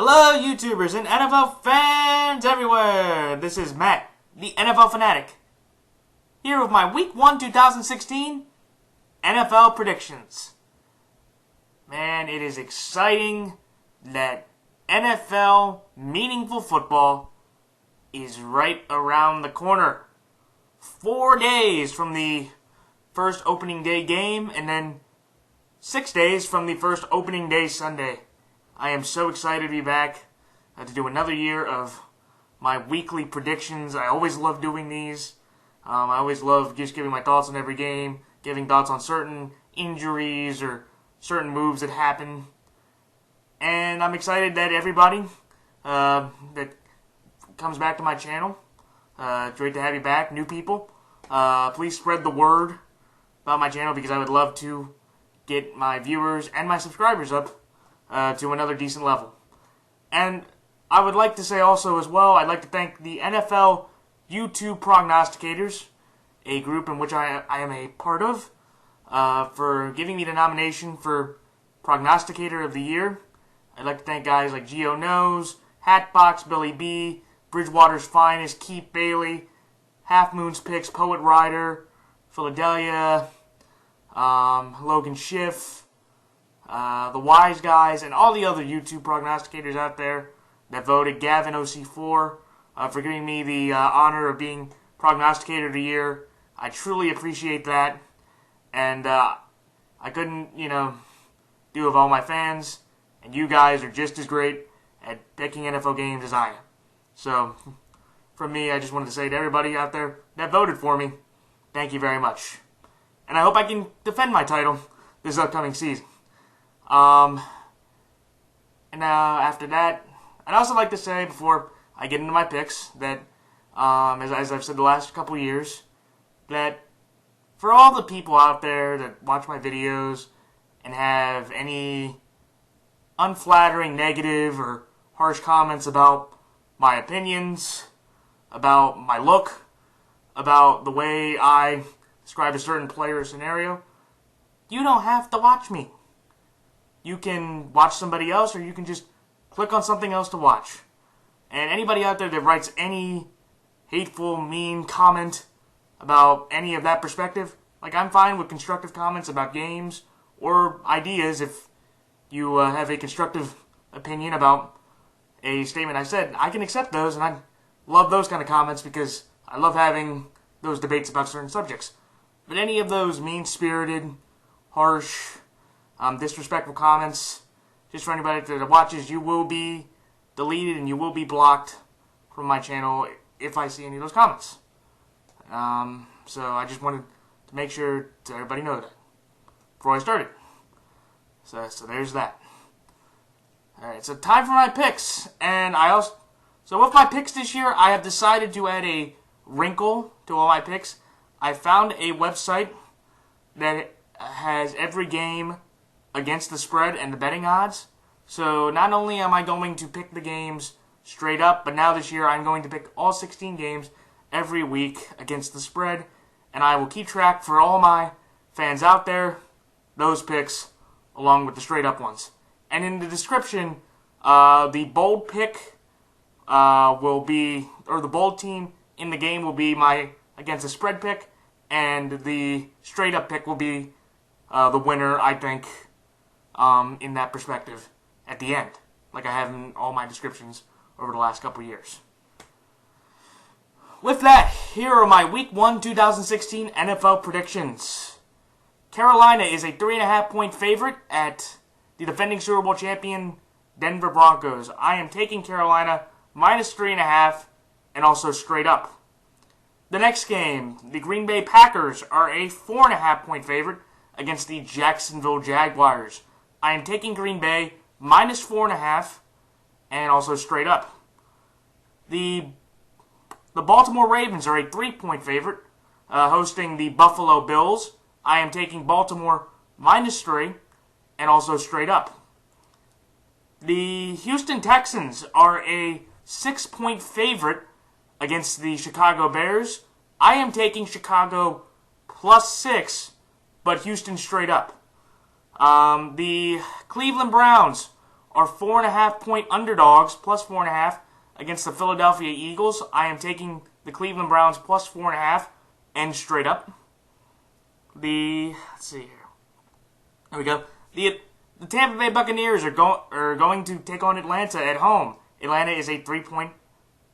Hello, YouTubers and NFL fans everywhere! This is Matt, the NFL Fanatic, here with my Week 1 2016 NFL predictions. Man, it is exciting that NFL meaningful football is right around the corner. 4 days from the first opening day game, and then 6 days from the first opening day Sunday. I am so excited to be back to do another year of my weekly predictions. I always love doing these. I always love just giving my thoughts on every game, giving thoughts on certain injuries or certain moves that happen. And I'm excited that everybody that comes back to my channel, it's great to have you back, new people. Please spread the word about my channel because I would love to get my viewers and my subscribers up to another decent level. And I would like to say also as well, I'd like to thank the NFL YouTube Prognosticators, a group in which I am a part of, for giving me the nomination for Prognosticator of the Year. I'd like to thank guys like Geo Knows, Hatbox, Billy B, Bridgewater's Finest, Keith Bailey, Half Moon's Picks, Poet Rider, Philadelphia, Logan Schiff, the Wise Guys, and all the other YouTube prognosticators out there that voted, Gavin OC4, for giving me the honor of being Prognosticator of the Year. I truly appreciate that, and I couldn't, do of all my fans, and you guys are just as great at picking NFL games as I am. So, from me, I just wanted to say to everybody out there that voted for me, thank you very much. And I hope I can defend my title this upcoming season. And now, after that, I'd also like to say, before I get into my picks, that, as I've said the last couple of years, that for all the people out there that watch my videos and have any unflattering, negative, or harsh comments about my opinions, about my look, about the way I describe a certain player or scenario, you don't have to watch me. You can watch somebody else, or you can just click on something else to watch. And anybody out there that writes any hateful, mean comment about any of that perspective, I'm fine with constructive comments about games or ideas. If you have a constructive opinion about a statement I said, I can accept those, and I love those kind of comments because I love having those debates about certain subjects. But any of those mean-spirited, harsh, disrespectful comments, just for anybody that watches, you will be deleted and you will be blocked from my channel if I see any of those comments. So I just wanted to make sure to everybody know that before I started. So there's that. Alright, so time for my picks. And so with my picks this year, I have decided to add a wrinkle to all my picks. I found a website that has every game against the spread and the betting odds. So not only am I going to pick the games straight up, but now this year I'm going to pick all 16 games every week against the spread, and I will keep track for all my fans out there, those picks, along with the straight up ones. And in the description, the bold pick will be, or the bold team in the game will be my against the spread pick, and the straight up pick will be the winner, I think, in that perspective at the end, like I have in all my descriptions over the last couple years. With that, here are my Week 1 2016 NFL predictions. Carolina is a 3.5-point favorite at the defending Super Bowl champion Denver Broncos. I am taking Carolina minus 3.5 and also straight up. The next game, the Green Bay Packers are a 4.5-point favorite against the Jacksonville Jaguars. I am taking Green Bay minus 4.5 and also straight up. The Baltimore Ravens are a 3-point favorite hosting the Buffalo Bills. I am taking Baltimore minus 3 and also straight up. The Houston Texans are a 6-point favorite against the Chicago Bears. I am taking Chicago plus 6, but Houston straight up. The Cleveland Browns are 4.5-point underdogs, plus 4.5 against the Philadelphia Eagles. I am taking the Cleveland Browns plus 4.5 and straight up. Let's see here. There we go. The Tampa Bay Buccaneers are going to take on Atlanta at home. Atlanta is a 3-point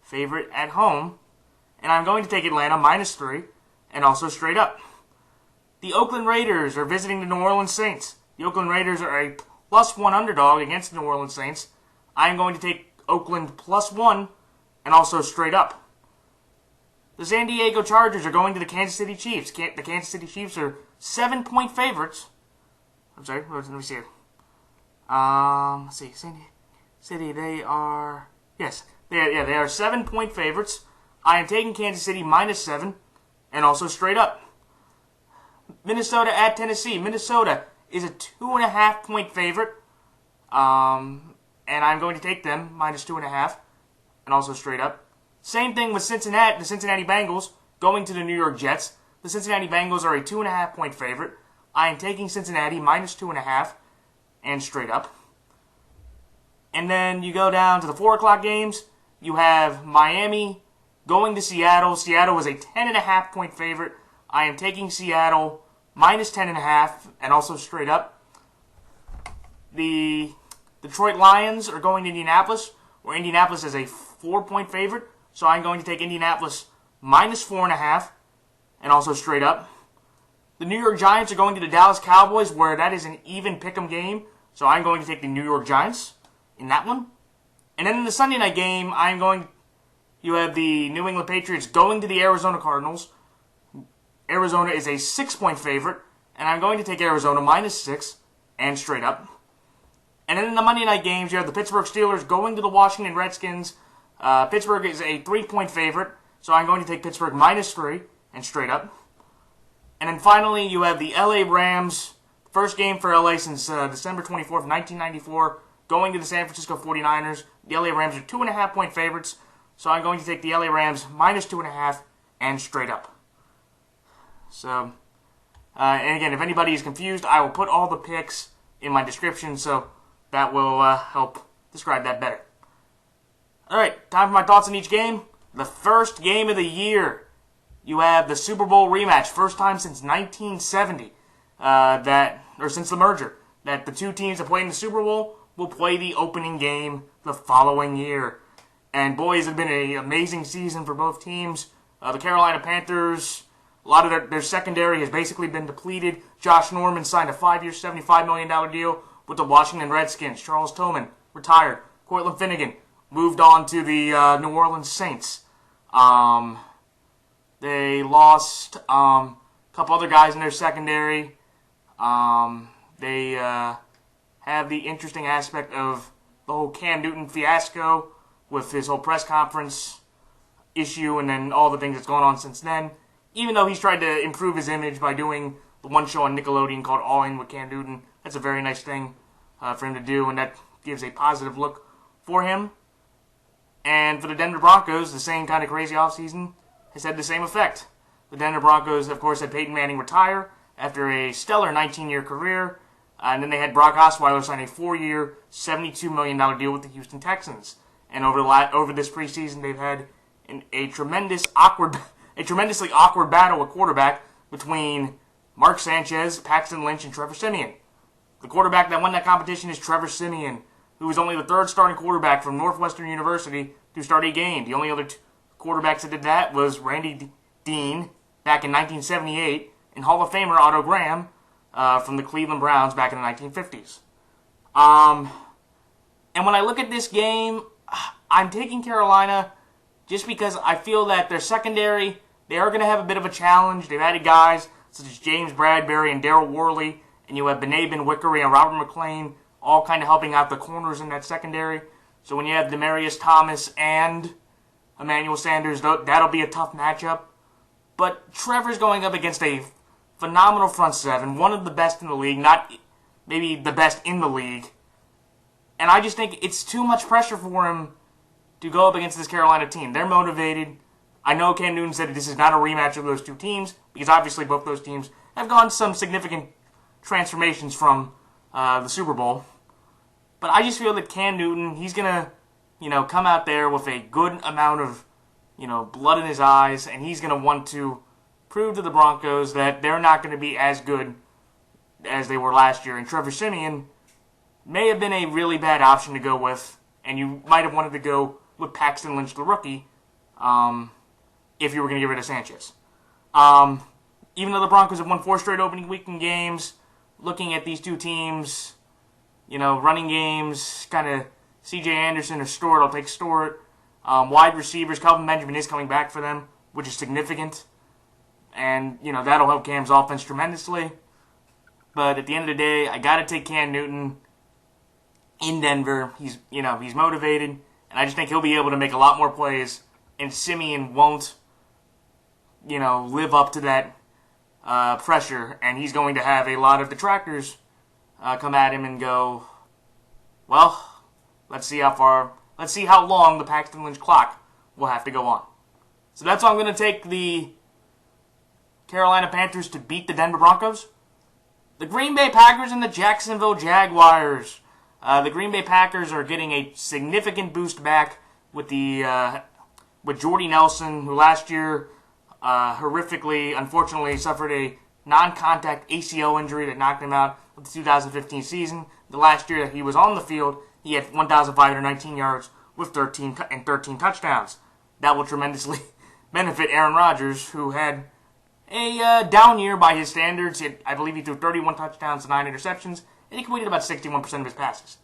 favorite at home, and I'm going to take Atlanta minus 3 and also straight up. The Oakland Raiders are visiting the New Orleans Saints. The Oakland Raiders are a plus 1 underdog against the New Orleans Saints. I'm going to take Oakland plus 1 and also straight up. The San Diego Chargers are going to the Kansas City Chiefs. The Kansas City Chiefs are 7-point favorites. I'm sorry, let me see. Let's see. San Diego City, they are 7-point favorites. I am taking Kansas City minus 7 and also straight up. Minnesota at Tennessee. Minnesota is a 2.5-point favorite. And I'm going to take them minus 2.5 and also straight up. Same thing with Cincinnati, the Cincinnati Bengals going to the New York Jets. The Cincinnati Bengals are a 2.5-point favorite. I am taking Cincinnati minus 2.5 and straight up. And then you go down to the 4 o'clock games. You have Miami going to Seattle. Seattle is a 10.5-point favorite. I am taking Seattle minus 10.5 and also straight up. The Detroit Lions are going to Indianapolis, where Indianapolis is a 4-point favorite. So I'm going to take Indianapolis minus 4.5 and also straight up. The New York Giants are going to the Dallas Cowboys, where that is an even pick'em game. So I'm going to take the New York Giants in that one. And then in the Sunday night game, you have the New England Patriots going to the Arizona Cardinals. Arizona is a 6-point favorite, and I'm going to take Arizona minus 6 and straight up. And then in the Monday night games, you have the Pittsburgh Steelers going to the Washington Redskins. Pittsburgh is a 3-point favorite, so I'm going to take Pittsburgh minus 3 and straight up. And then finally, you have the LA Rams, first game for LA since December 24th, 1994, going to the San Francisco 49ers. The LA Rams are 2.5-point favorites, so I'm going to take the LA Rams minus 2.5 and straight up. So, and again, if anybody is confused, I will put all the picks in my description, so that will help describe that better. Alright, time for my thoughts on each game. The first game of the year, you have the Super Bowl rematch. First time since 1970, since the merger, that the two teams that played in the Super Bowl will play the opening game the following year. And boy, has it been an amazing season for both teams. The Carolina Panthers, a lot of their secondary has basically been depleted. Josh Norman signed a 5-year, $75 million deal with the Washington Redskins. Charles Tillman retired. Cortland Finnegan moved on to the New Orleans Saints. They lost a couple other guys in their secondary. They have the interesting aspect of the whole Cam Newton fiasco with his whole press conference issue and then all the things that's gone on since then. Even though he's tried to improve his image by doing the one show on Nickelodeon called All In with Cam Newton. That's a very nice thing for him to do, and that gives a positive look for him. And for the Denver Broncos, the same kind of crazy offseason has had the same effect. The Denver Broncos, of course, had Peyton Manning retire after a stellar 19-year career, and then they had Brock Osweiler sign a 4-year, $72 million deal with the Houston Texans. And over this preseason, they've had a tremendously awkward battle at quarterback between Mark Sanchez, Paxton Lynch, and Trevor Siemian. The quarterback that won that competition is Trevor Siemian, who was only the third starting quarterback from Northwestern University to start a game. The only other quarterbacks that did that was Randy Dean back in 1978 and Hall of Famer Otto Graham from the Cleveland Browns back in the 1950s. And when I look at this game, I'm taking Carolina just because I feel that their secondary, they are going to have a bit of a challenge. They've added guys such as James Bradbury and Darryl Worley, and you have Bené Benwickery and Robert McClain, all kind of helping out the corners in that secondary. So when you have Demaryius Thomas and Emmanuel Sanders, that'll be a tough matchup. But Trevor's going up against a phenomenal front seven, one of the best in the league, not maybe the best in the league. And I just think it's too much pressure for him to go up against this Carolina team. They're motivated. I know Cam Newton said this is not a rematch of those two teams, because obviously both those teams have gone some significant transformations from the Super Bowl. But I just feel that Cam Newton, he's going to, come out there with a good amount of, blood in his eyes, and he's going to want to prove to the Broncos that they're not going to be as good as they were last year. And Trevor Siemian may have been a really bad option to go with, and you might have wanted to go with Paxton Lynch, the rookie, if you were going to get rid of Sanchez. Even though the Broncos have won 4 straight opening weekend games, looking at these two teams, running games, kind of C.J. Anderson or Stewart, I'll take Stewart. Wide receivers, Kelvin Benjamin is coming back for them, which is significant. And, that'll help Cam's offense tremendously. But at the end of the day, I got to take Cam Newton in Denver. He's motivated. And I just think he'll be able to make a lot more plays. And Siemian won't, live up to that pressure. And he's going to have a lot of detractors come at him and go, well, let's see how long the Paxton Lynch clock will have to go on. So that's why I'm going to take the Carolina Panthers to beat the Denver Broncos. The Green Bay Packers and the Jacksonville Jaguars. The Green Bay Packers are getting a significant boost back with Jordy Nelson, who last year horrifically, unfortunately, suffered a non-contact ACL injury that knocked him out of the 2015 season. The last year that he was on the field, he had 1,519 yards with 13 touchdowns. That will tremendously benefit Aaron Rodgers, who had a down year by his standards. I believe he threw 31 touchdowns and 9 interceptions, and he completed about 61% of his passes.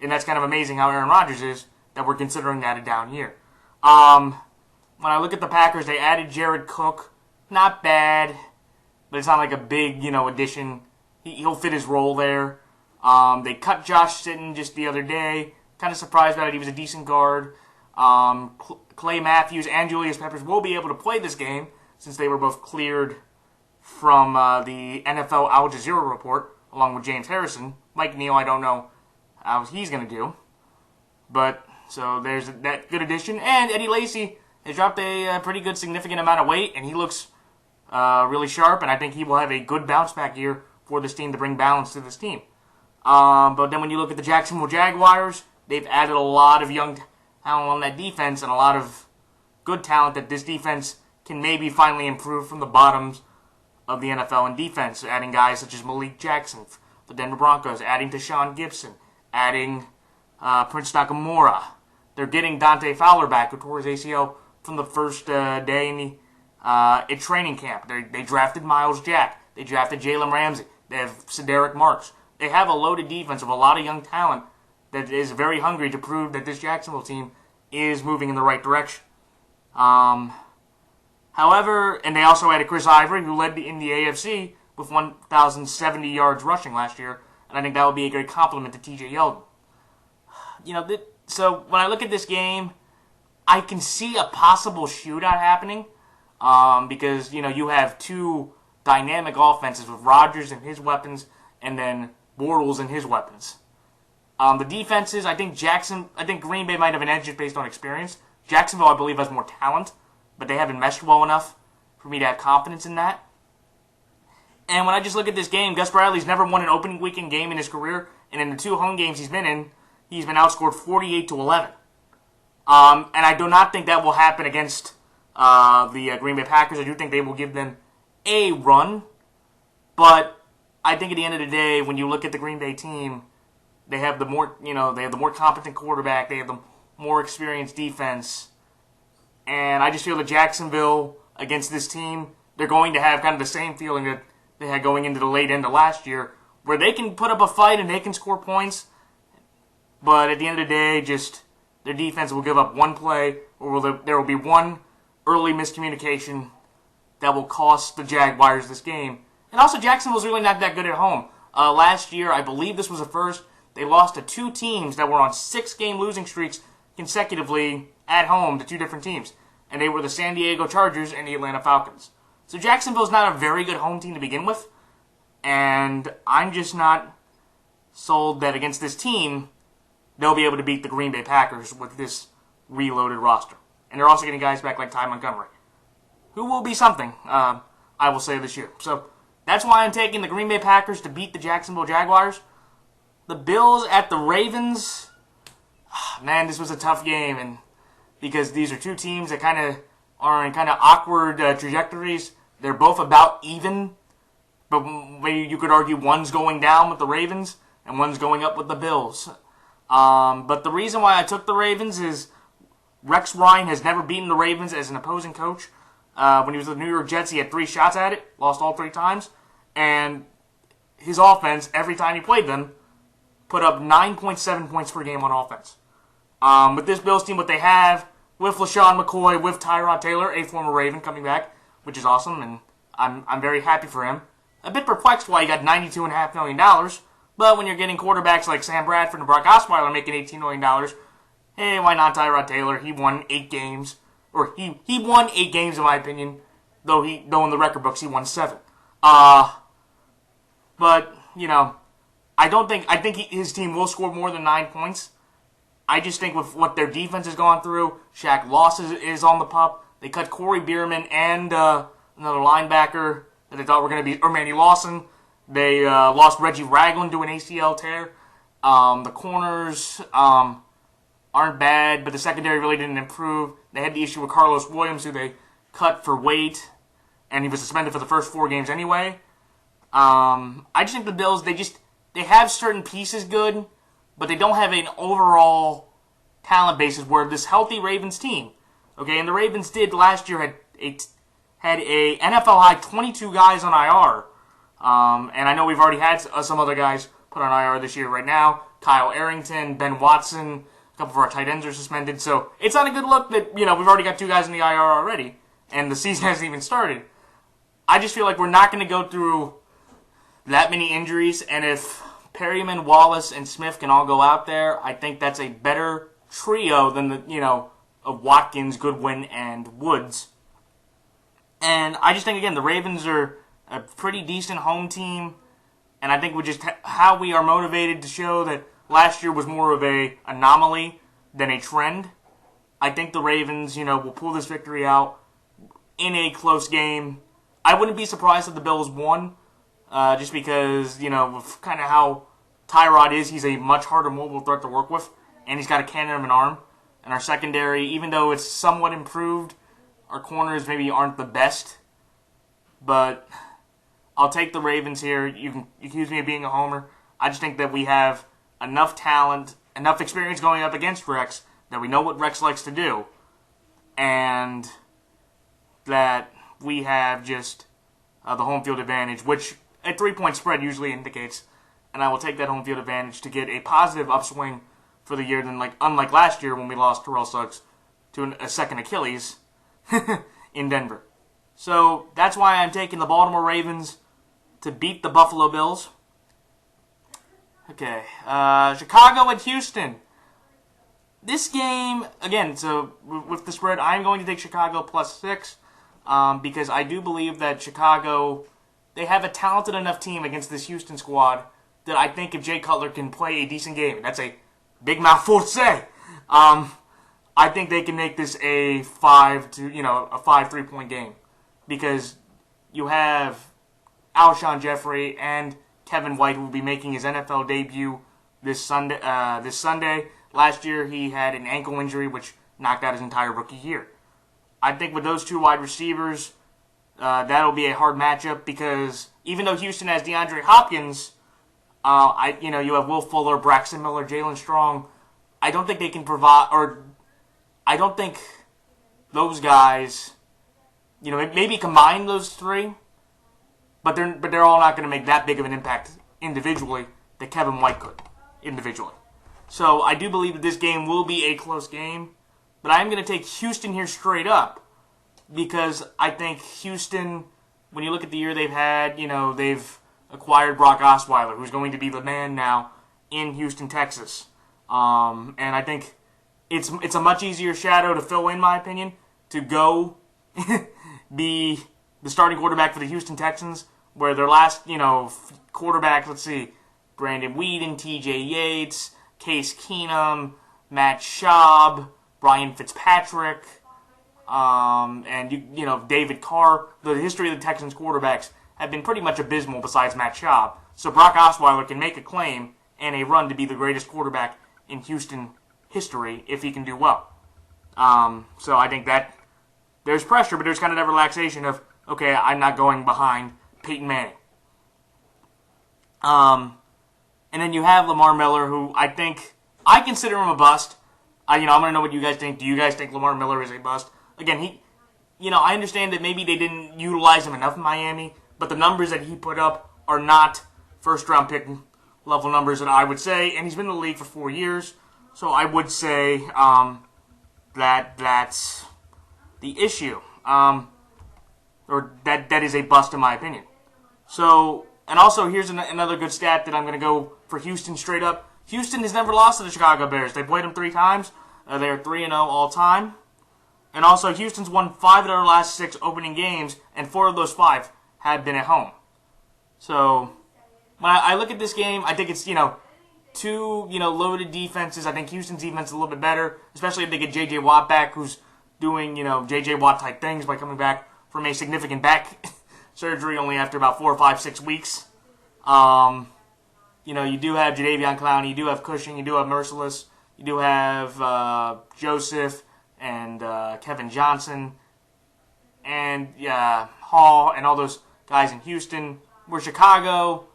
And that's kind of amazing how Aaron Rodgers is, that we're considering that a down year. When I look at the Packers, they added Jared Cook. Not bad, but it's not like a big, addition. He'll fit his role there. They cut Josh Sitton just the other day. Kind of surprised about it. He was a decent guard. Clay Matthews and Julius Peppers will be able to play this game since they were both cleared from the NFL Al Jazeera report, along with James Harrison. Mike Neal, I don't know how he's going to do. But, so there's that good addition. And Eddie Lacy has dropped a pretty good significant amount of weight, and he looks really sharp, and I think he will have a good bounce-back year for this team to bring balance to this team. But then when you look at the Jacksonville Jaguars, they've added a lot of young talent on that defense and a lot of good talent that this defense can maybe finally improve from the bottoms of the NFL in defense, adding guys such as Malik Jackson, the Denver Broncos, adding Deshaun Gibson, adding Prince Nakamura. They're getting Dante Fowler back, who tore his ACL from the first day in training camp. They drafted Myles Jack. They drafted Jalen Ramsey. They have Cedric Marks. They have a loaded defense of a lot of young talent that is very hungry to prove that this Jacksonville team is moving in the right direction. However, and they also added Chris Ivory, who led in the AFC with 1,070 yards rushing last year, and I think that would be a great compliment to TJ Yeldon. So when I look at this game, I can see a possible shootout happening because, you have two dynamic offenses with Rodgers and his weapons and then Bortles and his weapons. The defenses, I think Green Bay might have an edge just based on experience. Jacksonville, I believe, has more talent, but they haven't meshed well enough for me to have confidence in that. And when I just look at this game, Gus Bradley's never won an opening weekend game in his career, and in the 2 home games he's been in, he's been outscored 48-11. And I do not think that will happen against the Green Bay Packers. I do think they will give them a run, but I think at the end of the day, when you look at the Green Bay team, they have the more competent quarterback, they have the more experienced defense, and I just feel that Jacksonville against this team, they're going to have kind of the same feeling that they had going into the late end of last year, where they can put up a fight and they can score points, but at the end of the day, just their defense will give up one play, or there will be one early miscommunication that will cost the Jaguars this game. And also, Jacksonville's really not that good at home. Last year, I believe this was a first, they lost to 2 teams that were on 6-game losing streaks consecutively at home to 2 different teams. And they were the San Diego Chargers and the Atlanta Falcons. So Jacksonville's not a very good home team to begin with. And I'm just not sold that against this team, they'll be able to beat the Green Bay Packers with this reloaded roster. And they're also getting guys back like Ty Montgomery, who will be something, I will say, this year. So that's why I'm taking the Green Bay Packers to beat the Jacksonville Jaguars. The Bills at the Ravens. Man, this was a tough game, and because these are two teams that kind of are in kind of awkward trajectories. They're both about even, but maybe you could argue one's going down with the Ravens and one's going up with the Bills. But the reason why I took the Ravens is Rex Ryan has never beaten the Ravens as an opposing coach. When he was with the New York Jets, he had 3 shots at it, lost all 3 times, and his offense, every time he played them, put up 9.7 points per game on offense. With this Bills team, what they have, with LaShawn McCoy, with Tyrod Taylor, a former Raven, coming back, which is awesome, and I'm very happy for him. A bit perplexed why he got $92.5 million, but when you're getting quarterbacks like Sam Bradford and Brock Osweiler making $18 million, hey, why not Tyrod Taylor? He won 8 games. Or he won 8 games, in my opinion, though in the record books he won 7. But, you know, I think his team will score more than 9 points. I just think with what their defense has gone through, Shaq Loss is on the pup. They cut Corey Bierman and another linebacker that they thought were going to be, or Manny Lawson. They lost Reggie Ragland to an ACL tear. The corners aren't bad, but the secondary really didn't improve. They had the issue with Carlos Williams, who they cut for weight, and he was suspended for the first 4 games anyway. I just think the Bills, they have certain pieces good, but they don't have an overall talent basis where this healthy Ravens team, okay, and the Ravens did last year had a NFL high 22 guys on IR, and I know we've already had some other guys put on IR this year right now. Kyle Arrington, Ben Watson, a couple of our tight ends are suspended, so it's not a good look that, we've already got 2 guys in the IR already, and the season hasn't even started. I just feel like we're not going to go through that many injuries, and if Perryman, Wallace, and Smith can all go out there, I think that's a better trio than of Watkins, Goodwin, and Woods. And I just think, again, the Ravens are a pretty decent home team, and I think how we are motivated to show that last year was more of a anomaly than a trend. I think the Ravens, will pull this victory out in a close game. I wouldn't be surprised if the Bills won, just because, of kind of how Tyrod is, he's a much harder mobile threat to work with, and he's got a cannon of an arm. And our secondary, even though it's somewhat improved, our corners maybe aren't the best. But I'll take the Ravens here. You can accuse me of being a homer. I just think that we have enough talent, enough experience going up against Rex, that we know what Rex likes to do, and that we have just the home field advantage, which a 3-point spread usually indicates, and I will take that home field advantage to get a positive upswing for the year than unlike last year when we lost Terrell Suggs to a second Achilles in Denver. So that's why I'm taking the Baltimore Ravens to beat the Buffalo Bills. Okay, Chicago at Houston. This game, again, so with the spread, I'm going to take Chicago +6 because I do believe that Chicago, they have a talented enough team against this Houston squad that I think if Jay Cutler can play a decent game, that's a big mouthful to say, I think they can make this a 5 3-point game because you have Alshon Jeffrey and Kevin White, who will be making his NFL debut this Sunday. Last year, he had an ankle injury, which knocked out his entire rookie year. I think with those 2 wide receivers, that'll be a hard matchup because even though Houston has DeAndre Hopkins, you have Will Fuller, Braxton Miller, Jalen Strong. I don't think they can provide, or I don't think those guys, maybe combine those 3. But they're all not going to make that big of an impact individually that Kevin White could individually. So I do believe that this game will be a close game. But I am going to take Houston here straight up because I think Houston, when you look at the year they've had, they've acquired Brock Osweiler, who's going to be the man now in Houston, Texas. And I think it's a much easier shadow to fill in my opinion, to go be the starting quarterback for the Houston Texans, where their last, quarterbacks, let's see, Brandon Weeden, T.J. Yates, Case Keenum, Matt Schaub, Ryan Fitzpatrick, and, David Carr. The history of the Texans quarterbacks have been pretty much abysmal besides Matt Schaub. So Brock Osweiler can make a claim and a run to be the greatest quarterback in Houston history if he can do well. So I think that there's pressure, but there's kind of that relaxation of, okay, I'm not going behind Peyton Manning. And then you have Lamar Miller, who I consider him a bust. I'm going to know what you guys think. Do you guys think Lamar Miller is a bust? Again, I understand that maybe they didn't utilize him enough in Miami, but the numbers that he put up are not first-round pick level numbers that I would say, and he's been in the league for 4 years, so I would say that that's the issue, or that is a bust in my opinion. So, and also here's another good stat that I'm going to go for Houston straight up. Houston has never lost to the Chicago Bears. They played them 3 times. They are 3-0 all time. And also, Houston's won 5 of their last 6 opening games, and 4 of those 5 have been at home. So, when I look at this game, I think it's, 2, loaded defenses. I think Houston's defense is a little bit better, especially if they get J.J. Watt back, who's doing, J.J. Watt-type things by coming back from a significant back surgery only after about 4, 5, 6 weeks. You do have Jadeveon Clowney, you do have Cushing, you do have Merciless, you do have Joseph and Kevin Johnson and Hall and all those guys in Houston. Where Chicago,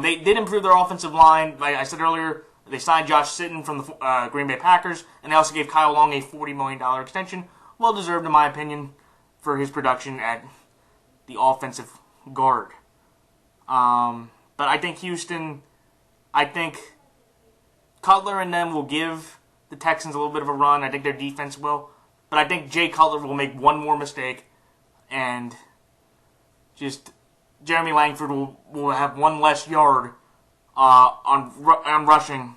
they did improve their offensive line. Like I said earlier, they signed Josh Sitton from the Green Bay Packers, and they also gave Kyle Long a $40 million extension. Well deserved, in my opinion, for his production at the offensive guard. But I think Houston, Cutler and them will give the Texans a little bit of a run. I think their defense will. But I think Jay Cutler will make one more mistake, and just Jeremy Langford will have one less yard on rushing.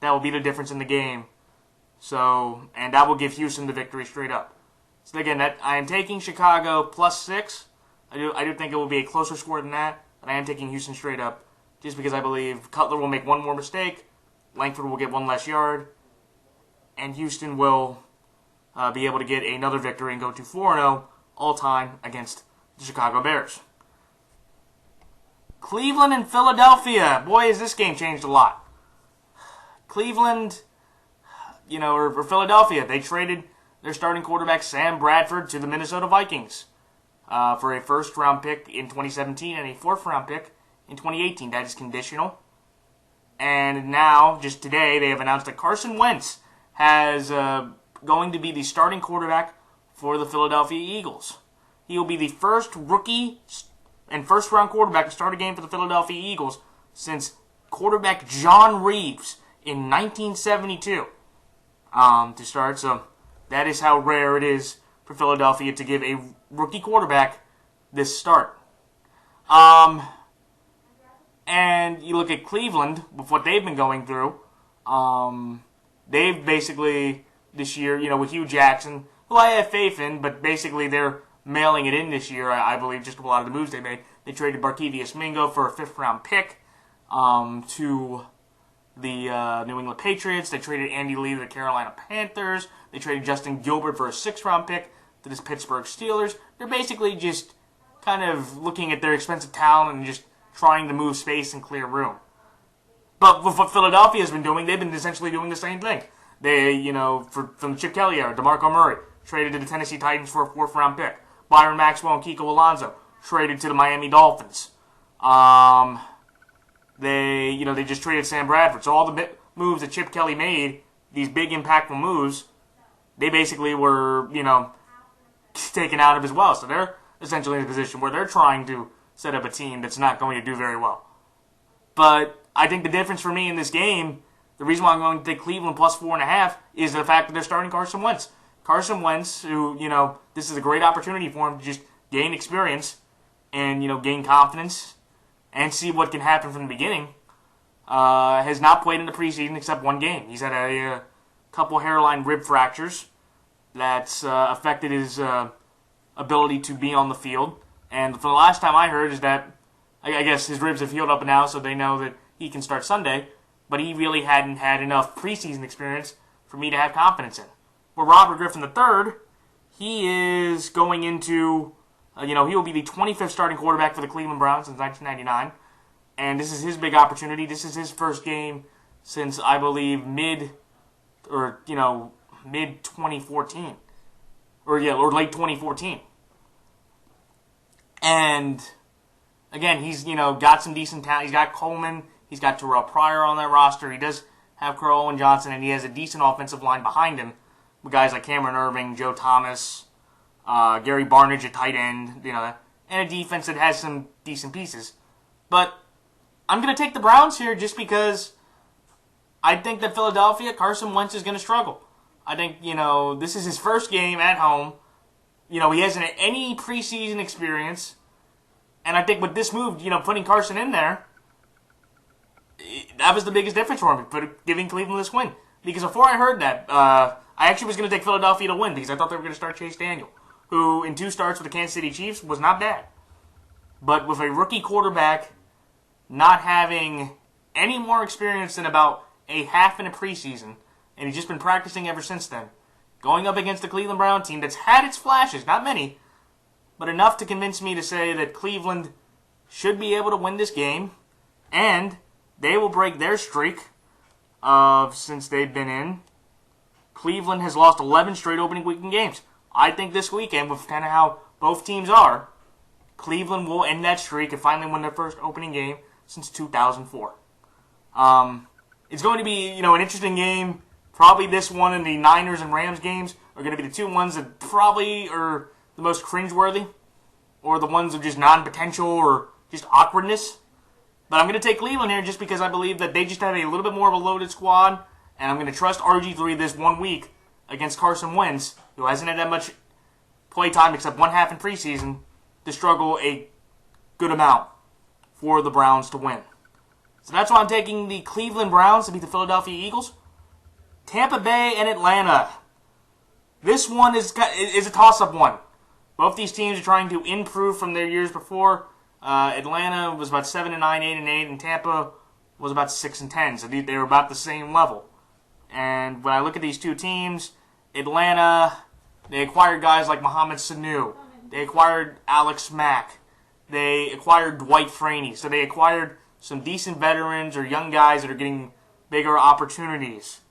That will be the difference in the game. So, and that will give Houston the victory straight up. So again, I am taking Chicago +6. I do think it will be a closer score than that, but I am taking Houston straight up just because I believe Cutler will make one more mistake, Langford will get one less yard, and Houston will be able to get another victory and go to 4-0 all-time against the Chicago Bears. Cleveland and Philadelphia. Boy, has this game changed a lot. Cleveland, or Philadelphia, they traded their starting quarterback Sam Bradford to the Minnesota Vikings for a first-round pick in 2017 and a fourth-round pick in 2018. That is conditional. And now, just today, they have announced that Carson Wentz has going to be the starting quarterback for the Philadelphia Eagles. He will be the first rookie and first-round quarterback to start a game for the Philadelphia Eagles since quarterback John Reeves in 1972 to start. So that is how rare it is for Philadelphia to give a rookie quarterback this start. And you look at Cleveland, with what they've been going through, they've basically, this year, with Hugh Jackson, who I have faith in, but basically they're mailing it in this year, I believe, just a lot of the moves they made. They traded Barkevious Mingo for a fifth-round pick to the New England Patriots. They traded Andy Lee to the Carolina Panthers. They traded Justin Gilbert for a sixth-round pick to the Pittsburgh Steelers. They're basically just kind of looking at their expensive talent and just trying to move space and clear room. But with what Philadelphia has been doing, they've been essentially doing the same thing. They, from the Chip Kelly era, DeMarco Murray traded to the Tennessee Titans for a fourth-round pick. Byron Maxwell and Kiko Alonso traded to the Miami Dolphins. They just traded Sam Bradford. So all the moves that Chip Kelly made, these big impactful moves, they basically were, taken out of as well. So they're essentially in a position where they're trying to set up a team that's not going to do very well. But I think the difference for me in this game, the reason why I'm going to take Cleveland +4.5 is the fact that they're starting Carson Wentz. Carson Wentz, who, this is a great opportunity for him to just gain experience and, gain confidence and see what can happen from the beginning, has not played in the preseason except one game. He's had a couple hairline rib fractures that's affected his ability to be on the field. And for the last time I heard is that, I guess his ribs have healed up now, so they know that he can start Sunday, but he really hadn't had enough preseason experience for me to have confidence in. Where Robert Griffin III, he is going into, he will be the 25th starting quarterback for the Cleveland Browns since 1999. And this is his big opportunity. This is his first game since, I believe, mid 2014. Or late 2014. And again, he's, got some decent talent. He's got Coleman. He's got Terrell Pryor on that roster. He does have Carl Owen Johnson, and he has a decent offensive line behind him with guys like Cameron Irving, Joe Thomas, Gary Barnidge at tight end, and a defense that has some decent pieces. But I'm going to take the Browns here just because I think that Philadelphia, Carson Wentz is going to struggle. I think, this is his first game at home. He hasn't had any preseason experience. And I think with this move, putting Carson in there, that was the biggest difference for him, giving Cleveland this win. Because before I heard that, I actually was going to take Philadelphia to win because I thought they were going to start Chase Daniel, who in 2 starts with the Kansas City Chiefs was not bad. But with a rookie quarterback not having any more experience than about a half in a preseason, and he's just been practicing ever since then, going up against the Cleveland Brown team that's had its flashes, not many, but enough to convince me to say that Cleveland should be able to win this game, and they will break their streak since they've been in. Cleveland has lost 11 straight opening weekend games. I think this weekend, with kind of how both teams are, Cleveland will end that streak and finally win their first opening game since 2004. It's going to be, an interesting game. Probably this one and the Niners and Rams games are going to be the 2 ones that probably are the most cringeworthy, or the ones of just non-potential or just awkwardness. But I'm going to take Cleveland here just because I believe that they just have a little bit more of a loaded squad, and I'm going to trust RG3 this 1 week against Carson Wentz, who hasn't had that much play time except 1 half in preseason, to struggle a good amount for the Browns to win. So that's why I'm taking the Cleveland Browns to beat the Philadelphia Eagles. Tampa Bay and Atlanta. This one is a toss-up one. Both these teams are trying to improve from their years before. Atlanta was about 7-9, 8-8, and Tampa was about 6-10. So they were about the same level. And when I look at these two teams, Atlanta, they acquired guys like Mohamed Sanu. They acquired Alex Mack. They acquired Dwight Freeney. So they acquired some decent veterans or young guys that are getting bigger opportunities.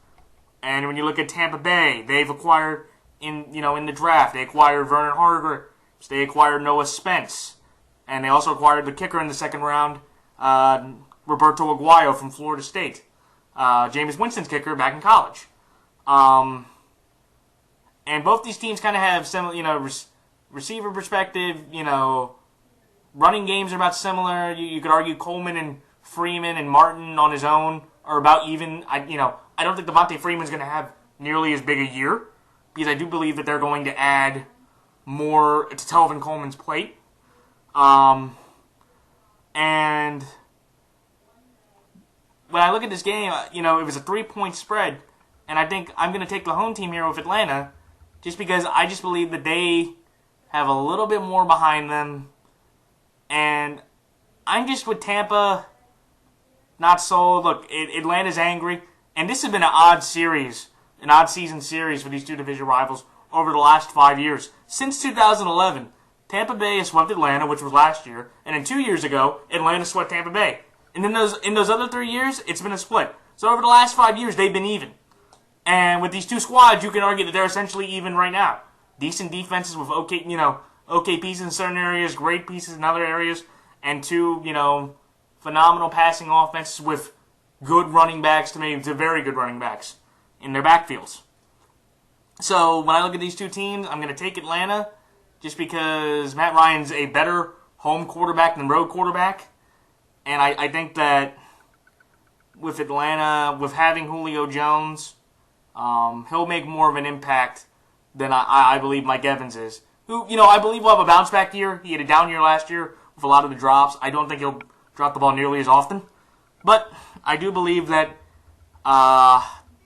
And when you look at Tampa Bay, they've acquired in the draft, they acquired Vernon Hargreaves. They acquired Noah Spence. And they also acquired the kicker in the second round, Roberto Aguayo from Florida State. Jameis Winston's kicker back in college. And both these teams kind of have similar, receiver perspective, running games are about similar. You could argue Coleman and Freeman and Martin on his own are about even. I don't think Devontae Freeman's going to have nearly as big a year because I do believe that they're going to add more to Telvin Coleman's plate. And when I look at this game, it was a 3-point spread, and I think I'm going to take the home team here with Atlanta just because I just believe that they have a little bit more behind them. And I'm just with Tampa, not sold. Look, Atlanta's angry. And this has been an odd season series for these two division rivals over the last 5 years. Since 2011, Tampa Bay has swept Atlanta, which was last year. And then 2 years ago, Atlanta swept Tampa Bay. And then in those other 3 years, it's been a split. So over the last 5 years, they've been even. And with these two squads, you can argue that they're essentially even right now. Decent defenses with okay pieces in certain areas, great pieces in other areas, and two, phenomenal passing offenses with good running backs to very good running backs in their backfields. So when I look at these two teams, I'm going to take Atlanta just because Matt Ryan's a better home quarterback than road quarterback. And I think that with Atlanta, with having Julio Jones, he'll make more of an impact than I believe Mike Evans is. Who, I believe will have a bounce back year. He had a down year last year with a lot of the drops. I don't think he'll drop the ball nearly as often. But I do believe that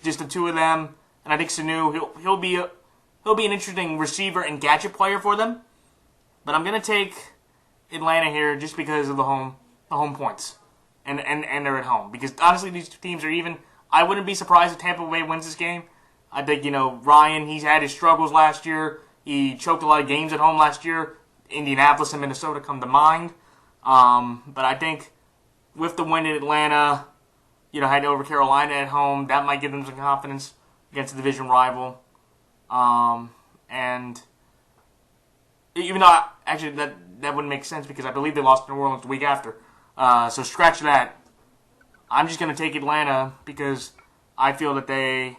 just the two of them, and I think Sanu, he'll be an interesting receiver and gadget player for them. But I'm going to take Atlanta here just because of the home points. And they're at home. Because honestly, these two teams are even. I wouldn't be surprised if Tampa Bay wins this game. I think, Ryan, he's had his struggles last year. He choked a lot of games at home last year. Indianapolis and Minnesota come to mind. But I think with the win in Atlanta, had over Carolina at home. That might give them some confidence against the division rival. And even though, actually, that wouldn't make sense because I believe they lost to New Orleans the week after. So scratch that. I'm just going to take Atlanta because I feel that they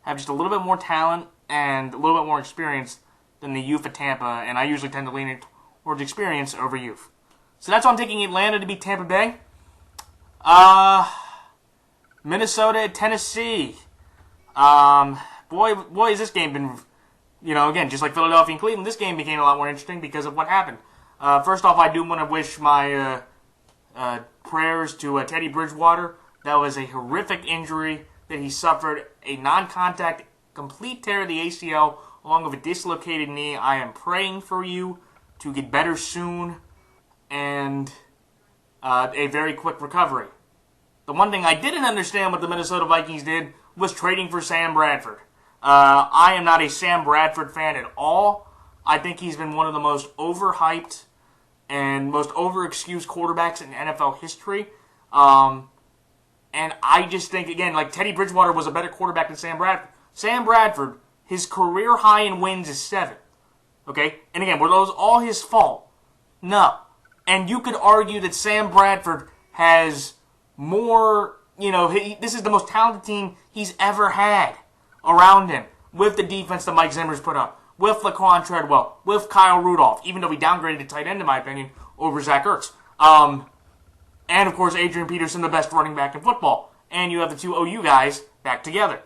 have just a little bit more talent and a little bit more experience than the youth at Tampa, and I usually tend to lean towards experience over youth. So that's why I'm taking Atlanta to beat Tampa Bay. Minnesota at Tennessee. Boy, has this game been, again, just like Philadelphia and Cleveland, this game became a lot more interesting because of what happened. First off, I do want to wish my prayers to Teddy Bridgewater. That was a horrific injury that he suffered, a non-contact complete tear of the ACL along with a dislocated knee. I am praying for you to get better soon and a very quick recovery. The one thing I didn't understand what the Minnesota Vikings did was trading for Sam Bradford. I am not a Sam Bradford fan at all. I think he's been one of the most overhyped and most over-excused quarterbacks in NFL history. And I just think, again, like Teddy Bridgewater was a better quarterback than Sam Bradford. Sam Bradford, his career high in wins is 7. Okay? And again, were those all his fault? No. And you could argue that Sam Bradford has more, this is the most talented team he's ever had around him with the defense that Mike Zimmer's put up, with Laquan Treadwell, with Kyle Rudolph, even though he downgraded to tight end, in my opinion, over Zach Ertz. And, of course, Adrian Peterson, the best running back in football. And you have the 2 OU guys back together.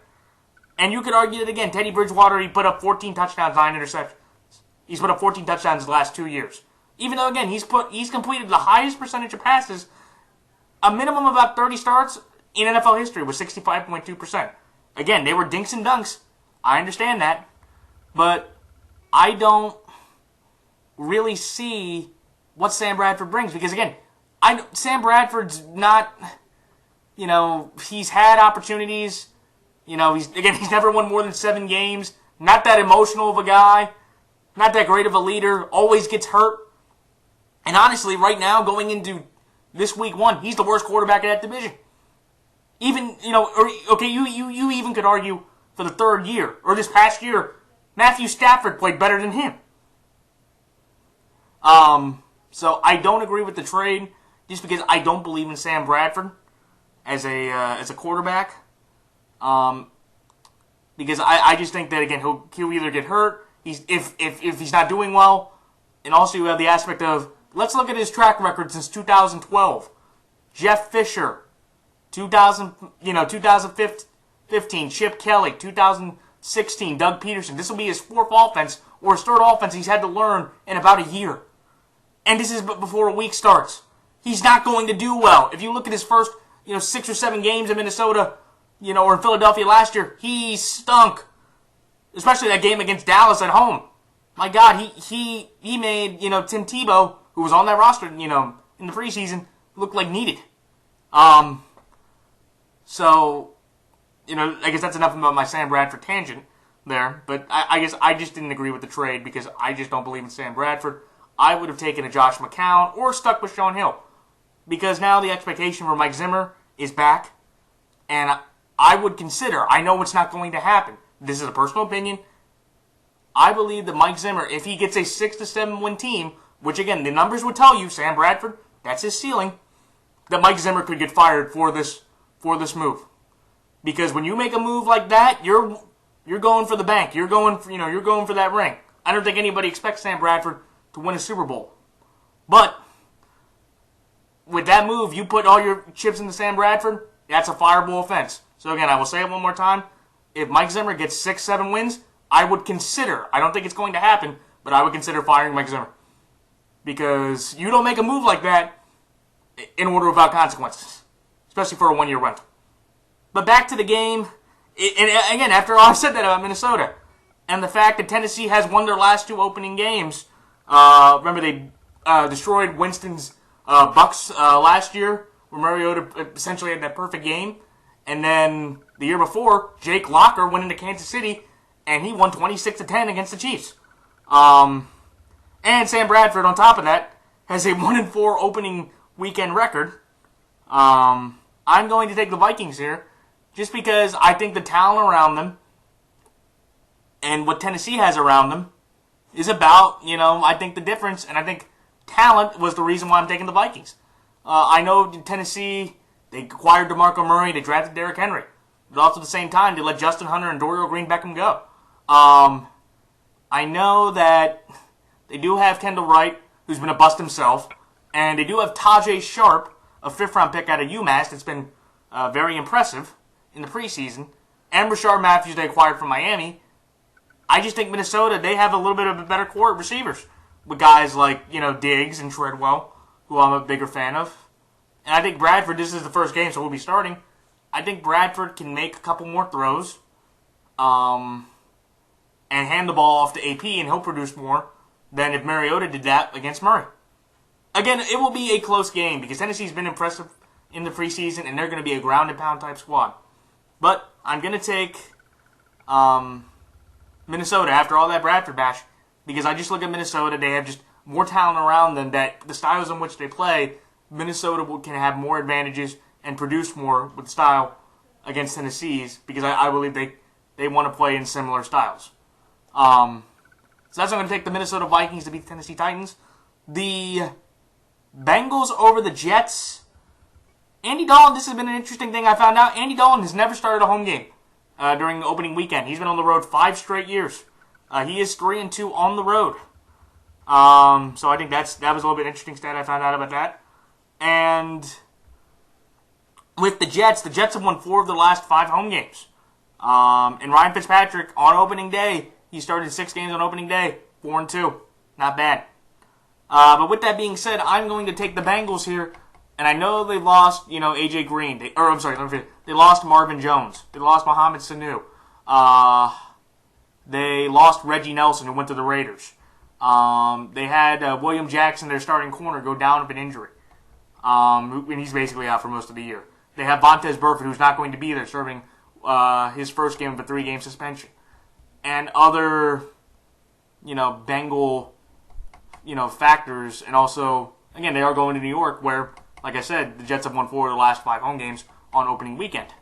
And you could argue that, again, Teddy Bridgewater, he put up 14 touchdowns, 9 interceptions. He's put up 14 touchdowns the last 2 years. Even though, again, he's completed the highest percentage of passes, a minimum of about 30 starts in NFL history was 65.2%. Again, they were dinks and dunks. I understand that. But I don't really see what Sam Bradford brings. Because, again, Sam Bradford's not, he's had opportunities. He's never won more than 7 games. Not that emotional of a guy. Not that great of a leader. Always gets hurt. And honestly, right now, going into this week 1, he's the worst quarterback in that division. Even, you even could argue for the 3rd year, or this past year, Matthew Stafford played better than him. So I don't agree with the trade, just because I don't believe in Sam Bradford as a quarterback. Because I just think that, again, he'll either get hurt, if he's not doing well, and also you have the aspect of, let's look at his track record since 2012. Jeff Fisher, 2015, Chip Kelly, 2016, Doug Peterson. This will be his 4th offense, or his 3rd offense he's had to learn in about a year. And this is before a week starts. He's not going to do well. If you look at his first, 6 or 7 games in Minnesota, or in Philadelphia last year, he stunk. Especially that game against Dallas at home. My God, he made, Tim Tebow, who was on that roster, in the preseason, look like needed. So, I guess that's enough about my Sam Bradford tangent there. But I guess I just didn't agree with the trade because I just don't believe in Sam Bradford. I would have taken a Josh McCown or stuck with Sean Hill. Because now the expectation for Mike Zimmer is back. And I would consider, I know it's not going to happen. This is a personal opinion. I believe that Mike Zimmer, if he gets a 6 to 7 win team, which again, the numbers would tell you, Sam Bradford, that's his ceiling, that Mike Zimmer could get fired for this move. Because when you make a move like that, you're going for the bank. You're going for that ring. I don't think anybody expects Sam Bradford to win a Super Bowl. But with that move, you put all your chips into Sam Bradford, that's a fireable offense. So again, I will say it one more time. If Mike Zimmer gets 6, 7 wins, I would consider, I don't think it's going to happen, but I would consider firing Mike Zimmer. Because you don't make a move like that in order without consequences. Especially for a 1-year rental. But back to the game. And again, after all I said that about Minnesota, and the fact that Tennessee has won their last 2 opening games. Remember they destroyed Winston's Bucks last year, where Mariota essentially had that perfect game. And then the year before, Jake Locker went into Kansas City, and he won 26-10 against the Chiefs. And Sam Bradford, on top of that, has a 1-4 opening weekend record. I'm going to take the Vikings here, just because I think the talent around them and what Tennessee has around them is about, I think the difference, and I think talent was the reason why I'm taking the Vikings. I know Tennessee, they acquired DeMarco Murray, they drafted Derrick Henry, but also at the same time, they let Justin Hunter and Dorial Green-Beckham go. I know that they do have Kendall Wright, who's been a bust himself, and they do have Tajay Sharp, a fifth-round pick out of UMass that's been very impressive in the preseason, and Rashard Matthews they acquired from Miami. I just think Minnesota, they have a little bit of a better core of receivers with guys like, Diggs and Treadwell, who I'm a bigger fan of. And I think Bradford, this is the first game, so we'll be starting. I think Bradford can make a couple more throws and hand the ball off to AP, and he'll produce more than if Mariota did that against Murray. Again, it will be a close game because Tennessee's been impressive in the preseason, and they're going to be a ground-and-pound type squad. But I'm going to take Minnesota after all that Bradford bash, because I just look at Minnesota, they have just more talent around them that the styles in which they play, Minnesota can have more advantages and produce more with style against Tennessee's, because I believe they want to play in similar styles. So that's why I'm going to take the Minnesota Vikings to beat the Tennessee Titans. The Bengals over the Jets. Andy Dalton, this has been an interesting thing I found out. Andy Dalton has never started a home game during the opening weekend. He's been on the road 5 straight years. He is 3-2 on the road. So I think that was a little bit interesting stat I found out about that. And with the Jets have won 4 of the last 5 home games. And Ryan Fitzpatrick on opening day, he started 6 games on opening day, 4-2. Not bad. But with that being said, I'm going to take the Bengals here. And I know they lost, AJ Green. They lost Marvin Jones. They lost Mohamed Sanu. They lost Reggie Nelson, who went to the Raiders. They had William Jackson, their starting corner, go down with an injury. And he's basically out for most of the year. They have Vontaze Burfict, who's not going to be there, serving his first game of a 3-game suspension. And other, Bengal, factors. And also, again, they are going to New York, where, like I said, the Jets have won 4 of the last 5 home games on opening weekend.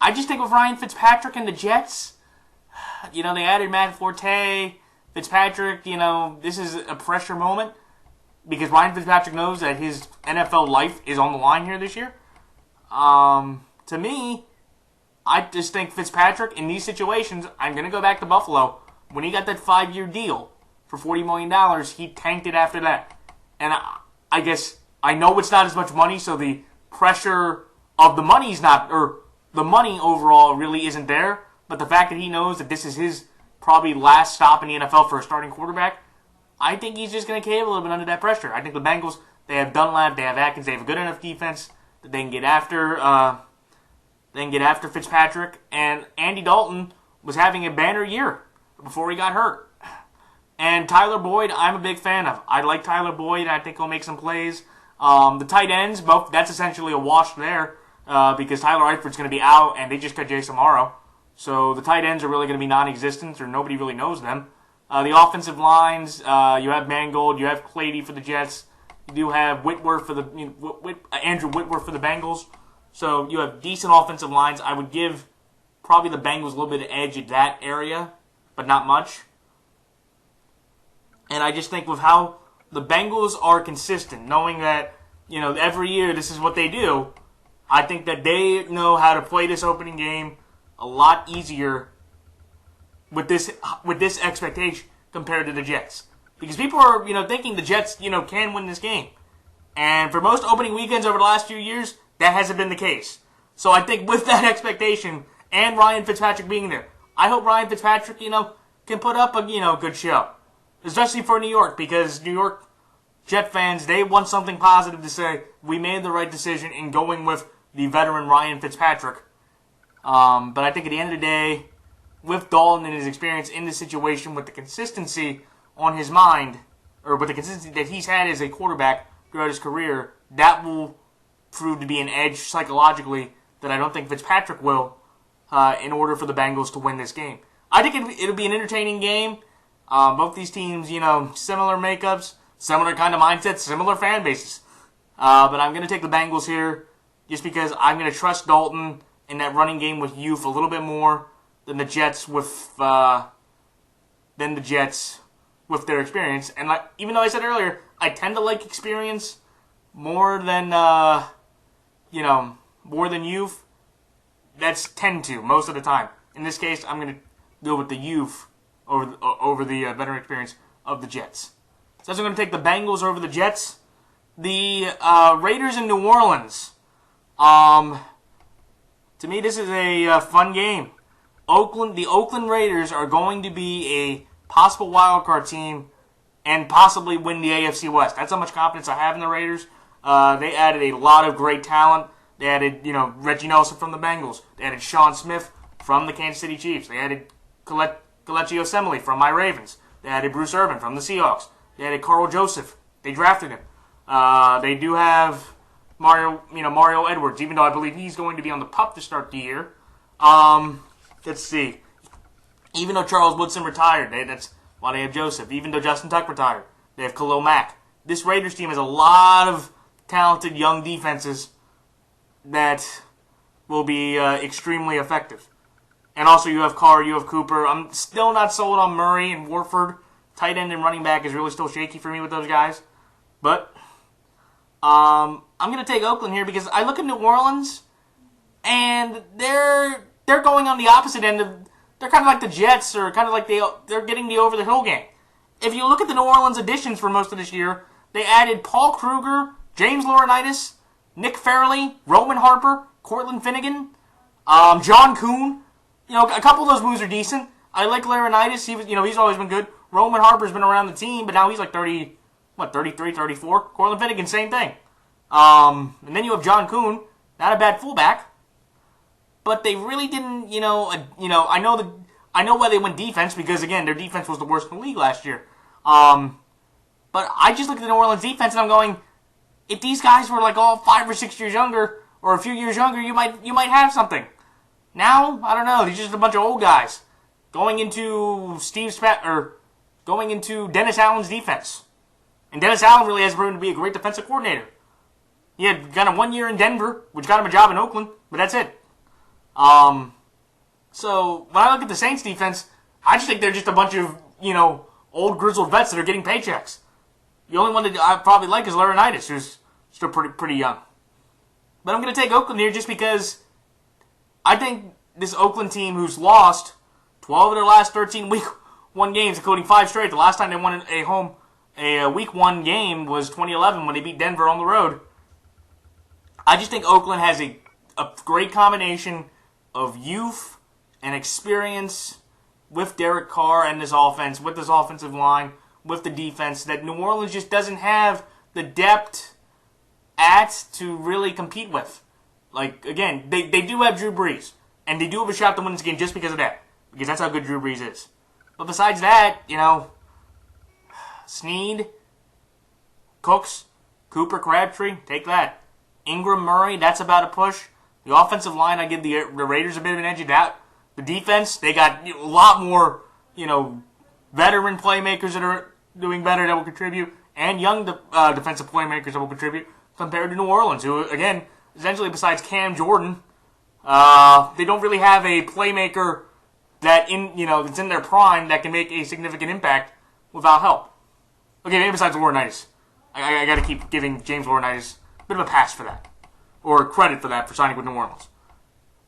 I just think with Ryan Fitzpatrick and the Jets, they added Matt Forte, Fitzpatrick, this is a pressure moment because Ryan Fitzpatrick knows that his NFL life is on the line here this year. To me, I just think Fitzpatrick, in these situations, I'm going to go back to Buffalo. When he got that 5-year deal for $40 million, he tanked it after that. And I guess I know it's not as much money, so the pressure of the money's not, or the money overall really isn't there. But the fact that he knows that this is his probably last stop in the NFL for a starting quarterback, I think he's just going to cave a little bit under that pressure. I think the Bengals, they have Dunlap, they have Atkins, they have a good enough defense that they can get after Fitzpatrick. And Andy Dalton was having a banner year before he got hurt. And Tyler Boyd, I'm a big fan of. I like Tyler Boyd. I think he'll make some plays. The tight ends, both, that's essentially a wash there because Tyler Eifert going to be out, and they just cut Jason Morrow. So the tight ends are really going to be non-existent, or nobody really knows them. The offensive lines, you have Mangold, you have Clady for the Jets, you do have Whitworth for the Andrew Whitworth for the Bengals. So you have decent offensive lines. I would give probably the Bengals a little bit of edge at that area, but not much. And I just think with how the Bengals are consistent, knowing that, every year this is what they do, I think that they know how to play this opening game a lot easier with this expectation compared to the Jets. Because people are, thinking the Jets, can win this game. And for most opening weekends over the last few years, that hasn't been the case. So I think with that expectation and Ryan Fitzpatrick being there, I hope Ryan Fitzpatrick, can put up a, good show. Especially for New York, because New York Jet fans, they want something positive to say, we made the right decision in going with the veteran Ryan Fitzpatrick. But I think at the end of the day, with Dalton and his experience in this situation, with the consistency on his mind, or with the consistency that he's had as a quarterback throughout his career, that will prove to be an edge psychologically that I don't think Fitzpatrick will in order for the Bengals to win this game. I think it'll be an entertaining game. Both these teams, similar makeups, similar kind of mindsets, similar fan bases. But I'm going to take the Bengals here just because I'm going to trust Dalton in that running game with youth a little bit more than the Jets with their experience. And even though I said earlier, I tend to like experience more than more than youth. That's tend to most of the time. In this case, I'm going to go with the youth over the veteran experience of the Jets. So I'm going to take the Bengals over the Jets. The Raiders in New Orleans. To me, this is a fun game. The Oakland Raiders are going to be a possible wild card team and possibly win the AFC West. That's how much confidence I have in the Raiders. They added a lot of great talent. They added, Reggie Nelson from the Bengals. They added Sean Smith from the Kansas City Chiefs. They added Kelechi Osemele from my Ravens. They added Bruce Irvin from the Seahawks. They added Carl Joseph. They drafted him. They do have Mario Edwards, even though I believe he's going to be on the PUP to start the year. Let's see. Even though Charles Woodson retired, that's why they have Joseph. Even though Justin Tuck retired, they have Khalil Mack. This Raiders team has a lot of talented young defenses that will be extremely effective. And also you have Carr, you have Cooper. I'm still not sold on Murray and Warford. Tight end and running back is really still shaky for me with those guys. But I'm going to take Oakland here because I look at New Orleans and they're going on the opposite end of, they're kind of like the Jets, or kind of like they're getting the over-the-hill game. If you look at the New Orleans additions for most of this year, they added Paul Kruger, James Laurinaitis, Nick Fairley, Roman Harper, Cortland Finnegan, John Kuhn. A couple of those moves are decent. I like Laurinaitis. He's always been good. Roman Harper's been around the team, but now he's like 33, 34. Cortland Finnegan, same thing. And then you have John Kuhn, not a bad fullback. But they really didn't, I know why they went defense, because again, their defense was the worst in the league last year. But I just look at the New Orleans defense and I'm going, if these guys were like all 5 or 6 years younger, or a few years younger, you might have something. Now, I don't know. These are just a bunch of old guys going into Dennis Allen's defense. And Dennis Allen really has proven to be a great defensive coordinator. He had kind of 1 year in Denver, which got him a job in Oakland, but that's it. So when I look at the Saints defense, I just think they're just a bunch of, old grizzled vets that are getting paychecks. The only one that I probably like is Laurinaitis, who's still pretty young. But I'm going to take Oakland here just because I think this Oakland team, who's lost 12 of their last 13 week 1 games, including 5 straight. The last time they won a week 1 game was 2011 when they beat Denver on the road. I just think Oakland has a great combination of youth and experience with Derek Carr and this offense, with this offensive line, with the defense, that New Orleans just doesn't have the depth to really compete with. Like, again, they do have Drew Brees, and they do have a shot to win this game just because of that, because that's how good Drew Brees is. But besides that, Snead, Cooks, Cooper, Crabtree, take that. Ingram, Murray, that's about a push. The offensive line, I give the Raiders a bit of an edge of that. The defense, they got a lot more, veteran playmakers that are doing better that will contribute, and young defensive playmakers that will contribute compared to New Orleans, who, again, essentially besides Cam Jordan, they don't really have a playmaker that's in their prime that can make a significant impact without help. Okay, maybe besides Laurinaitis. I got to keep giving James Laurinaitis a bit of a pass for that, or credit for that, for signing with New Orleans.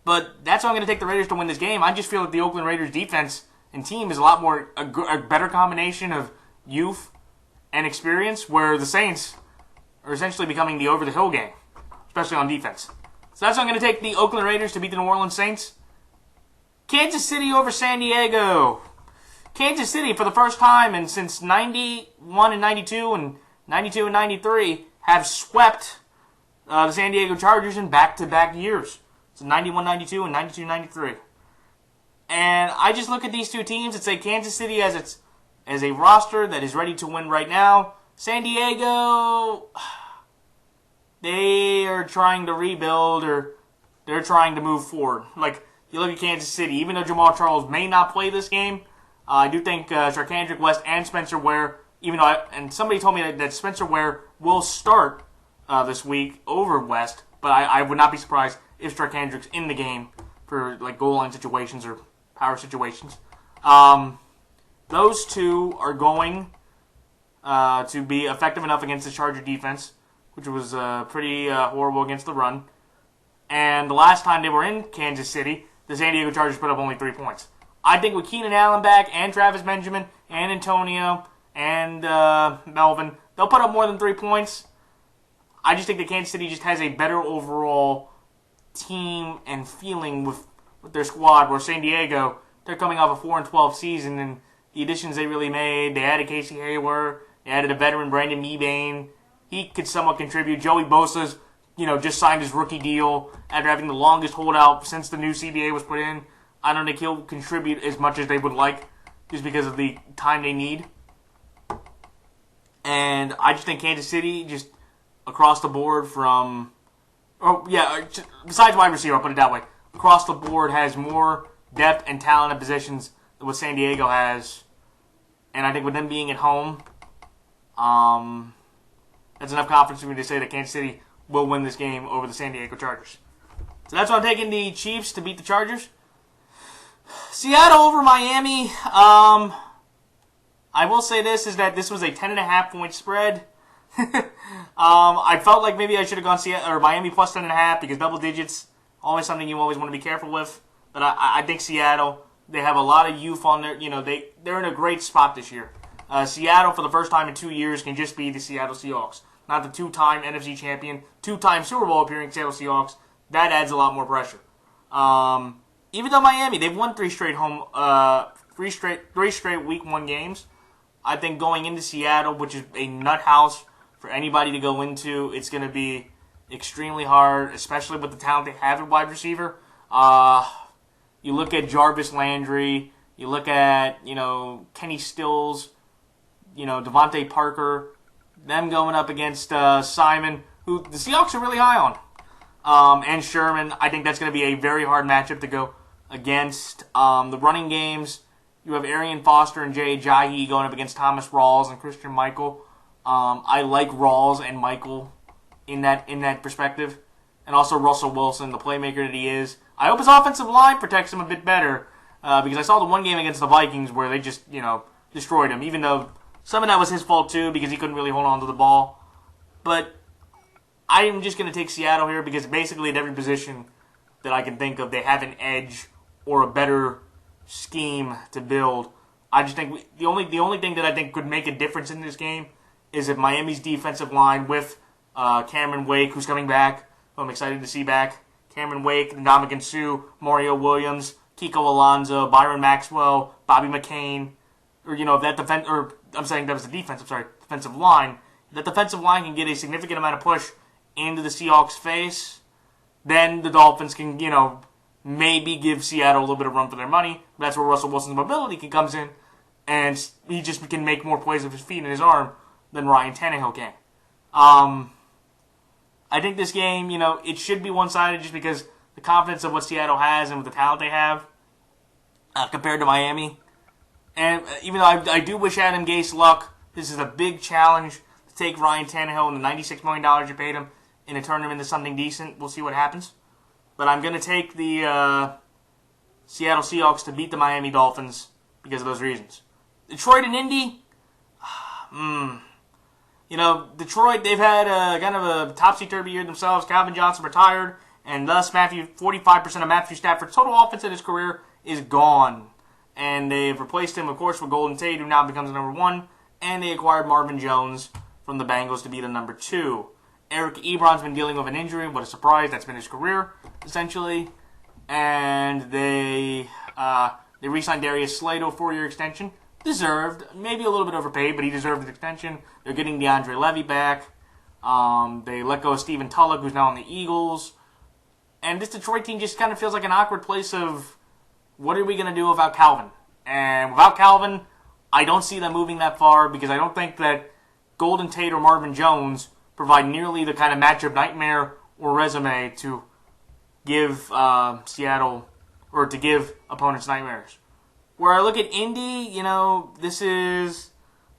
But that's why I'm going to take the Raiders to win this game. I just feel like the Oakland Raiders defense and team is a better combination of youth and experience, where the Saints are essentially becoming the over-the-hill game, especially on defense. So that's why I'm going to take the Oakland Raiders to beat the New Orleans Saints. Kansas City over San Diego. Kansas City, for the first time since 91 and 92 and 92 and 93, have swept the San Diego Chargers in back-to-back years. So 91-92 and 92-93. And I just look at these two teams and say Kansas City as a roster that is ready to win right now. San Diego, they are trying to rebuild, or they're trying to move forward. Like, you look at Kansas City, even though Jamal Charles may not play this game, I do think Charkandrick West and Spencer Ware, and somebody told me that Spencer Ware will start this week over West, but I would not be surprised if Strickandrick's in the game for like goal line situations or power situations. Those two are going to be effective enough against the Charger defense, which was pretty horrible against the run. And the last time they were in Kansas City, the San Diego Chargers put up only 3 points. I think with Keenan Allen back and Travis Benjamin and Antonio and Melvin, they'll put up more than 3 points. I just think that Kansas City just has a better overall team and feeling with their squad, where San Diego, they're coming off a 4-12 season, and the additions they really made, they added Casey Hayward, they added a veteran, Brandon Mebane. He could somewhat contribute. Joey Bosa's, just signed his rookie deal after having the longest holdout since the new CBA was put in. I don't think he'll contribute as much as they would like, just because of the time they need. And I just think Kansas City, just across the board besides wide receiver, I'll put it that way, across the board has more depth and talent at positions than what San Diego has. And I think with them being at home, that's enough confidence for me to say that Kansas City will win this game over the San Diego Chargers. So that's why I'm taking the Chiefs to beat the Chargers. Seattle over Miami. I will say this, is that this was a 10.5 point spread. I felt like maybe I should have gone Seattle or Miami plus 10.5 because double digits, always something you always want to be careful with. But I think Seattle, they have a lot of youth on their, they're in a great spot this year. Seattle, for the first time in 2 years, can just be the Seattle Seahawks. Not the two-time NFC champion, two-time Super Bowl appearing Seattle Seahawks. That adds a lot more pressure. Even though Miami, they've won three straight Week 1 games. I think going into Seattle, which is a nut house for anybody to go into, it's going to be extremely hard, especially with the talent they have at wide receiver. You look at Jarvis Landry, you look at, Kenny Stills, Devontae Parker, them going up against Simon, who the Seahawks are really high on, and Sherman. I think that's going to be a very hard matchup to go against. The running games, you have Arian Foster and Jay Ajayi going up against Thomas Rawls and Christian Michael. I like Rawls and Michael in that perspective. And also Russell Wilson, the playmaker that he is. I hope his offensive line protects him a bit better, because I saw the one game against the Vikings where they just, destroyed him, even though some of that was his fault too, because he couldn't really hold on to the ball. But I am just going to take Seattle here because basically at every position that I can think of, they have an edge or a better scheme to build. I just think the only thing that I think could make a difference in this game is if Miami's defensive line with Cameron Wake, who's coming back, who I'm excited to see back, Cameron Wake, Ndamukong Suh, Mario Williams, Kiko Alonso, Byron Maxwell, Bobby McCain, or that defense, or I'm saying that was the defensive line. If that defensive line can get a significant amount of push into the Seahawks' face, then the Dolphins can, maybe give Seattle a little bit of run for their money. That's where Russell Wilson's mobility comes in, and he just can make more plays with his feet and his arm than Ryan Tannehill can. I think this game, it should be one-sided just because the confidence of what Seattle has and with the talent they have compared to Miami. And even though I do wish Adam Gase luck, this is a big challenge to take Ryan Tannehill and the $96 million you paid him and turn him into something decent. We'll see what happens. But I'm going to take the Seattle Seahawks to beat the Miami Dolphins because of those reasons. Detroit and Indy, Detroit, they've had kind of a topsy-turvy year themselves. Calvin Johnson retired, and thus 45% of Matthew Stafford's total offense in his career is gone. And they've replaced him, of course, with Golden Tate, who now becomes the number 1. And they acquired Marvin Jones from the Bengals to be the number 2. Eric Ebron's been dealing with an injury. What a surprise. That's been his career, essentially. And they re-signed Darius Slay to a 4-year extension. Deserved. Maybe a little bit overpaid, but he deserved an extension. They're getting DeAndre Levy back. They let go of Stephen Tulloch, who's now on the Eagles. And this Detroit team just kind of feels like an awkward place of, what are we going to do without Calvin? And without Calvin, I don't see them moving that far because I don't think that Golden Tate or Marvin Jones provide nearly the kind of matchup nightmare or resume to give Seattle, or to give opponents nightmares. Where I look at Indy, this is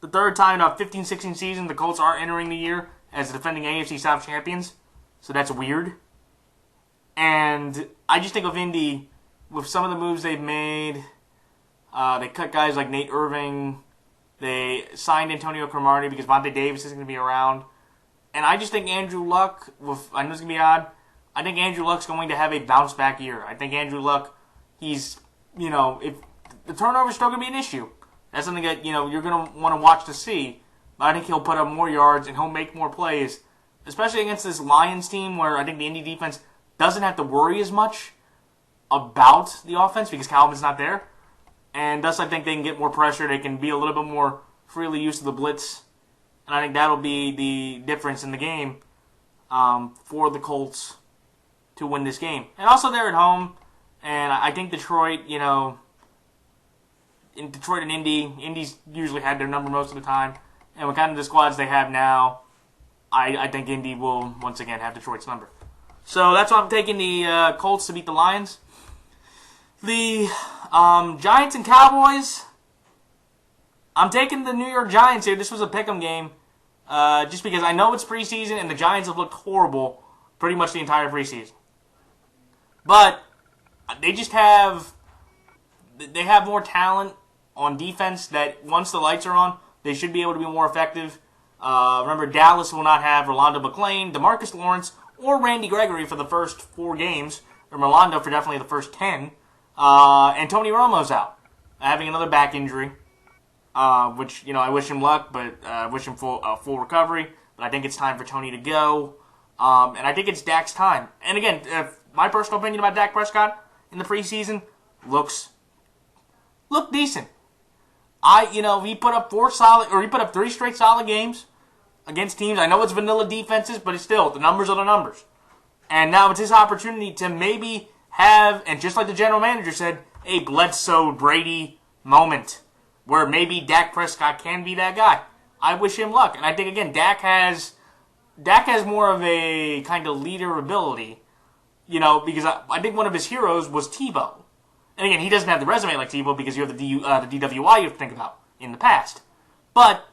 the third time in a 15-16 season the Colts are entering the year as the defending AFC South champions, so that's weird. And I just think of Indy, with some of the moves they've made, they cut guys like Nate Irving, they signed Antonio Cromartie because Vontae Davis isn't going to be around. And I just think Andrew Luck, I know it's going to be odd, I think Andrew Luck's going to have a bounce-back year. I think Andrew Luck, if the turnover's still going to be an issue. That's something that, you're going to want to watch to see. But I think he'll put up more yards and he'll make more plays, especially against this Lions team where I think the Indy defense doesn't have to worry as much about the offense because Calvin's not there. And thus I think they can get more pressure. They can be a little bit more freely used to the blitz. And I think that'll be the difference in the game for the Colts to win this game. And also they're at home. And I think Detroit, in Detroit and Indy's usually had their number most of the time. And with kind of the squads they have now, I think Indy will once again have Detroit's number. So that's why I'm taking the Colts to beat the Lions. The Giants and Cowboys, I'm taking the New York Giants here. This was a pick'em game, just because I know it's preseason and the Giants have looked horrible pretty much the entire preseason. But they have more talent on defense that once the lights are on, they should be able to be more effective. Remember, Dallas will not have Rolando McClain, DeMarcus Lawrence, or Randy Gregory for the first 4 games, or Rolando for definitely the first 10. And Tony Romo's out, having another back injury, which, I wish him luck, but I wish him full recovery. But I think it's time for Tony to go. And I think it's Dak's time. And again, my personal opinion about Dak Prescott in the preseason looked decent. He put up 3 straight solid games against teams. I know it's vanilla defenses, but it's still, the numbers are the numbers. And now it's his opportunity to maybe have, and just like the general manager said, a Bledsoe Brady moment where maybe Dak Prescott can be that guy. I wish him luck. And I think, again, Dak has more of a kind of leader ability, because I think one of his heroes was Tebow. And again, he doesn't have the resume like Tebow because you have the DWI you have to think about in the past. But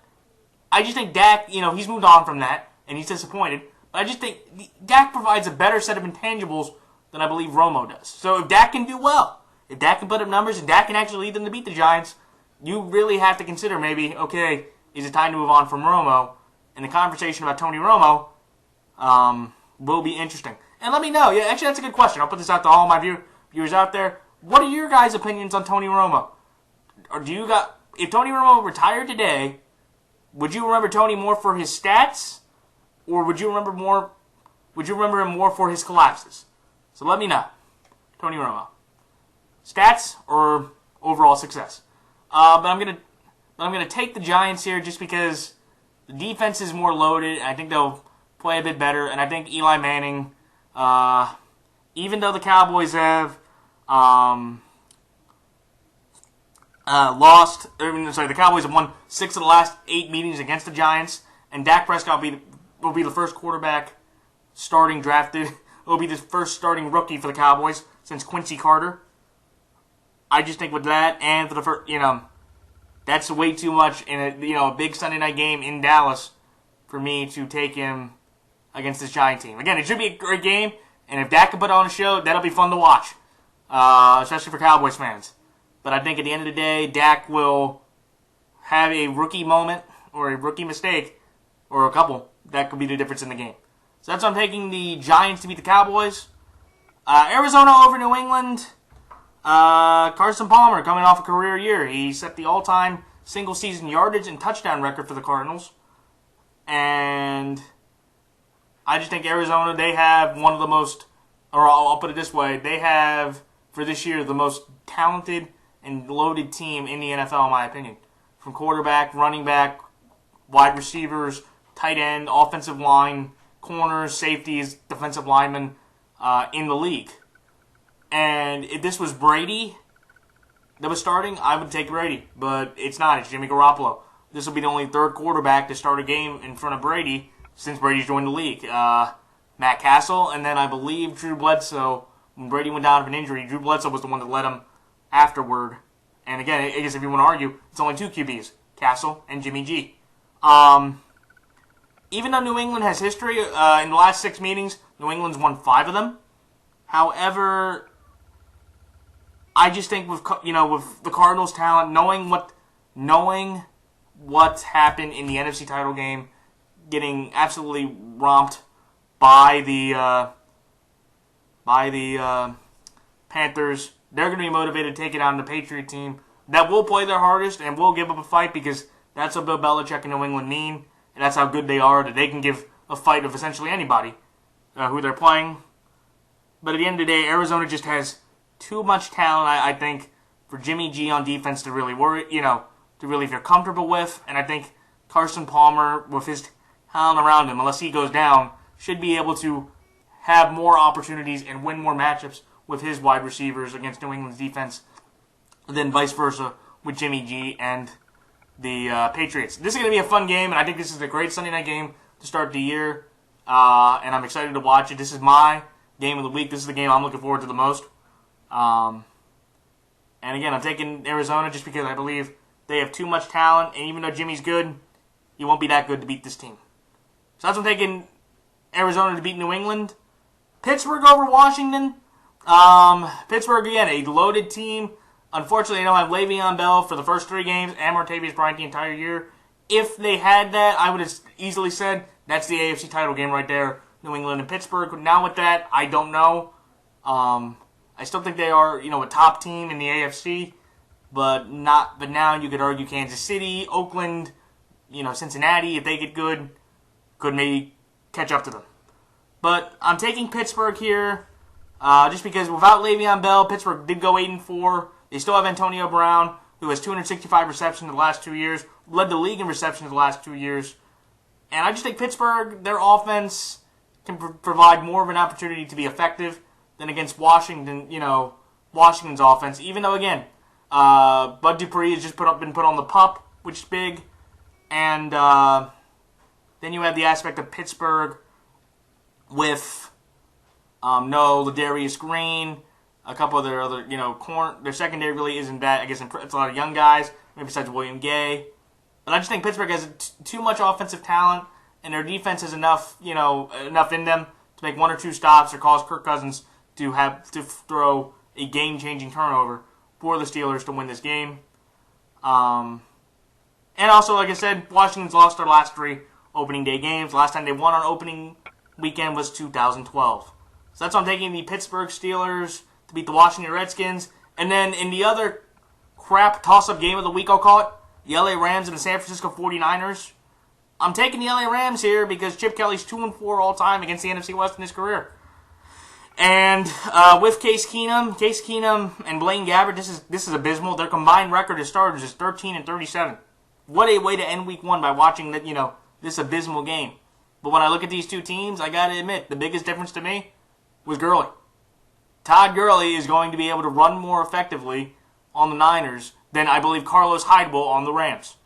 I just think Dak, he's moved on from that, and he's disappointed. But I just think Dak provides a better set of intangibles than I believe Romo does. So if Dak can do well, if Dak can put up numbers, and Dak can actually lead them to beat the Giants, you really have to consider maybe, okay, is it time to move on from Romo? And the conversation about Tony Romo will be interesting. And let me know. Yeah, actually, that's a good question. I'll put this out to all my viewers out there. What are your guys' opinions on Tony Romo? Or if Tony Romo retired today, would you remember Tony more for his stats, or would you remember him more for his collapses? So let me know. Tony Romo, stats or overall success? But I'm gonna take the Giants here just because the defense is more loaded, and I think they'll play a bit better. And I think Eli Manning, even though the Cowboys have the Cowboys have won 6 of the last 8 meetings against the Giants, and Dak Prescott will be the first quarterback starting drafted. Will be the first starting rookie for the Cowboys since Quincy Carter. I just think with that, and for the first, that's way too much in a big Sunday night game in Dallas for me to take him against this Giant team. Again, it should be a great game, and if Dak can put on a show, that'll be fun to watch, especially for Cowboys fans. But I think at the end of the day, Dak will have a rookie moment or a rookie mistake, or a couple, that could be the difference in the game. So that's why I'm taking the Giants to beat the Cowboys. Arizona over New England. Carson Palmer coming off a career year. He set the all-time single-season yardage and touchdown record for the Cardinals. And I just think Arizona, they have one of the most, or I'll put it this way, they have, for this year, the most talented and loaded team in the NFL, in my opinion. From quarterback, running back, wide receivers, tight end, offensive line, corners, safeties, defensive linemen in the league. And if this was Brady that was starting, I would take Brady. But it's not. It's Jimmy Garoppolo. This will be the only third quarterback to start a game in front of Brady since Brady's joined the league. Matt Castle, and then I believe Drew Bledsoe. When Brady went down with an injury, Drew Bledsoe was the one that led him afterward. And again, I guess if you want to argue, it's only 2 QBs, Castle and Jimmy G. even though New England has history, in the last 6 meetings, New England's won 5 of them. However, I just think with the Cardinals' talent, knowing what happened in the NFC title game, getting absolutely romped by the Panthers, they're going to be motivated to take it on the Patriot team that will play their hardest and will give up a fight, because that's what Bill Belichick and New England mean, and that's how good they are, that they can give a fight of essentially anybody who they're playing. But at the end of the day, Arizona just has too much talent, I think, for Jimmy G on defense to really worry, to really feel comfortable with. And I think Carson Palmer, with his talent around him, unless he goes down, should be able to have more opportunities and win more matchups with his wide receivers against New England's defense than vice versa with Jimmy G and the Patriots. This is going to be a fun game, and I think this is a great Sunday night game to start the year, and I'm excited to watch it. This is my game of the week. This is the game I'm looking forward to the most. And again, I'm taking Arizona just because I believe they have too much talent, and even though Jimmy's good, he won't be that good to beat this team. So that's why I'm taking Arizona to beat New England. Pittsburgh over Washington. Pittsburgh, again, a loaded team. Unfortunately, they don't have Le'Veon Bell for the first 3 games and Martavis Bryant the entire year. If they had that, I would have easily said that's the AFC title game right there, New England and Pittsburgh. Now with that, I don't know. I still think they are, a top team in the AFC, but now you could argue Kansas City, Oakland, Cincinnati, if they get good, could maybe catch up to them. But I'm taking Pittsburgh here, just because without Le'Veon Bell, Pittsburgh did go 8-4. They still have Antonio Brown, who has 265 receptions in the last 2 years, led the league in receptions the last 2 years. And I just think Pittsburgh, their offense can provide more of an opportunity to be effective than against Washington, Washington's offense. Even though, again, Bud Dupree has just been put on the PUP, which is big. And then you have the aspect of Pittsburgh with no Ladarius Green, a couple of their other, their secondary really isn't that. I guess it's a lot of young guys, maybe besides William Gay. But I just think Pittsburgh has too much offensive talent, and their defense has enough in them to make 1 or 2 stops or cause Kirk Cousins to throw a game-changing turnover for the Steelers to win this game. And also, like I said, Washington's lost their last 3 opening day games. Last time they won on opening weekend was 2012. So that's why I'm taking the Pittsburgh Steelers to beat the Washington Redskins. And then in the other crap toss-up game of the week, I'll call it, the LA Rams and the San Francisco 49ers. I'm taking the LA Rams here because Chip Kelly's 2-4 all-time against the NFC West in his career. And with Case Keenum and Blaine Gabbert, this is abysmal. Their combined record as starters is 13-37. What a way to end week 1 by watching that, this abysmal game. But when I look at these 2 teams, I gotta admit, the biggest difference to me was Gurley. Todd Gurley is going to be able to run more effectively on the Niners than I believe Carlos Hyde will on the Rams.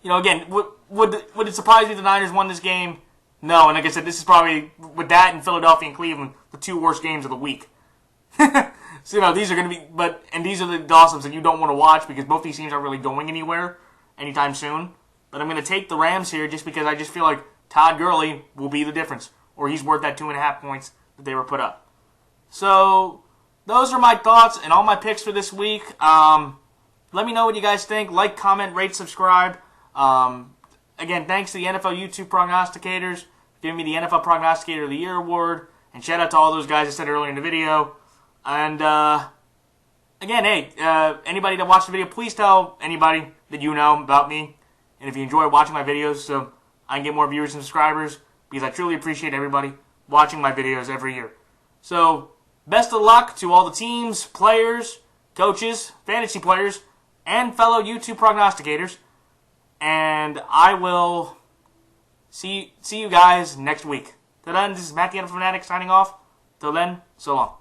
Again, would it surprise me if the Niners won this game? No, and like I said, this is probably, with that and Philadelphia and Cleveland, the 2 worst games of the week. So, these are going to be, these are the toss-ups that you don't want to watch because both these teams aren't really going anywhere anytime soon. But I'm going to take the Rams here just because I just feel like Todd Gurley will be the difference, or he's worth that 2.5 points that they were put up. So, those are my thoughts and all my picks for this week. Let me know what you guys think. Like, comment, rate, subscribe. Again, thanks to the NFL YouTube prognosticators for giving me the NFL Prognosticator of the Year award. And shout out to all those guys I said earlier in the video. And, again, hey, anybody that watched the video, please tell anybody that you know about me. And if you enjoy watching my videos, so I can get more viewers and subscribers, because I truly appreciate everybody watching my videos every year. So, best of luck to all the teams, players, coaches, fantasy players, and fellow YouTube prognosticators. And I will see you guys next week. Till then, this is Matt the NFL Fanatic signing off. Till then, so long.